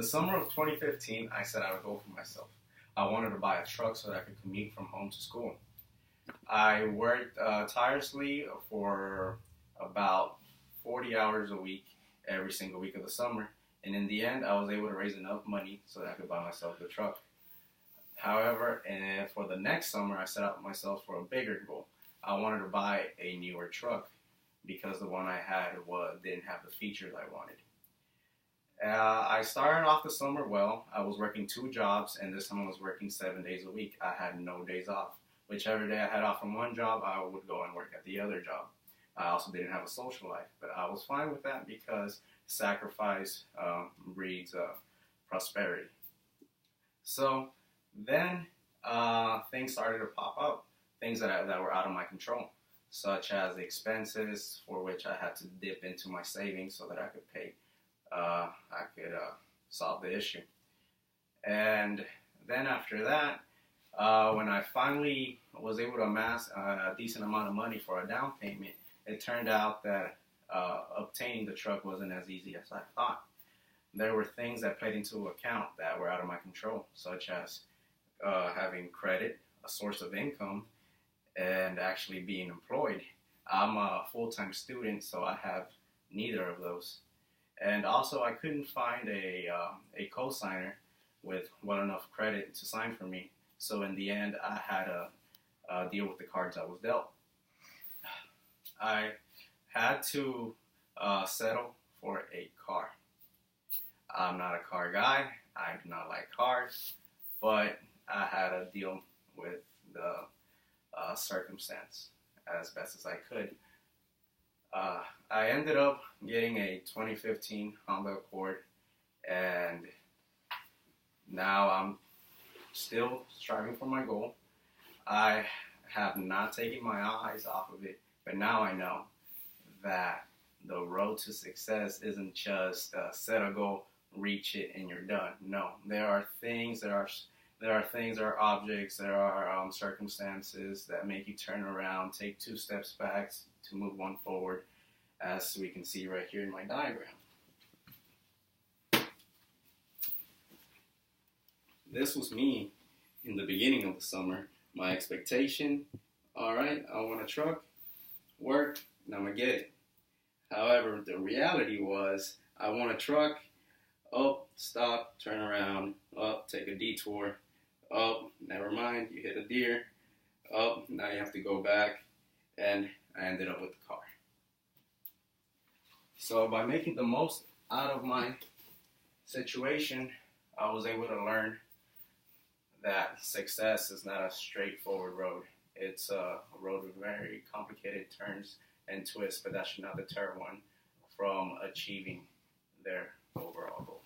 the summer of 2015, I said I would go for myself. I wanted to buy a truck so that I could commute from home to school. I worked tirelessly for about 40 hours a week every single week of the summer. And in the end, I was able to raise enough money so that I could buy myself the truck. However, and for the next summer, I set out myself for a bigger goal. I wanted to buy a newer truck because the one I had didn't have the features I wanted. I started off the summer well. I was working 2 jobs, and this time I was working 7 days a week. I had no days off. Whichever day I had off from one job, I would go and work at the other job. I also didn't have a social life, but I was fine with that because sacrifice breeds prosperity. So then things started to pop up, things that were out of my control, such as expenses for which I had to dip into my savings so that I could pay. I could solve the issue. And then after that, when I finally was able to amass a decent amount of money for a down payment, it turned out that obtaining the truck wasn't as easy as I thought. There were things that played into account that were out of my control, such as having credit, a source of income, and actually being employed. I'm a full-time student, so I have neither of those. And also, I couldn't find a co-signer with well enough credit to sign for me. So in the end, I had to deal with the cards I was dealt. I had to settle for a car. I'm not a car guy. I do not like cars, but I had to deal with the circumstance as best as I could. I ended up getting a 2015 Honda Accord, and now I'm still striving for my goal. I have not taken my eyes off of it, but now I know that the road to success isn't just set a goal, reach it, and you're done. No, there are things, there are objects, there are circumstances that make you turn around, take 2 steps back to move 1 forward, as we can see right here in my diagram. This was me in the beginning of the summer. My expectation, all right, I want a truck, work, and I'm going to get it. However, the reality was I want a truck, up, stop, turn around, up, take a detour, up, never mind, you hit a deer, up, now you have to go back, and I ended up with the car. So by making the most out of my situation, I was able to learn that success is not a straightforward road. It's a road with very complicated turns and twists, but that should not deter one from achieving their overall goal.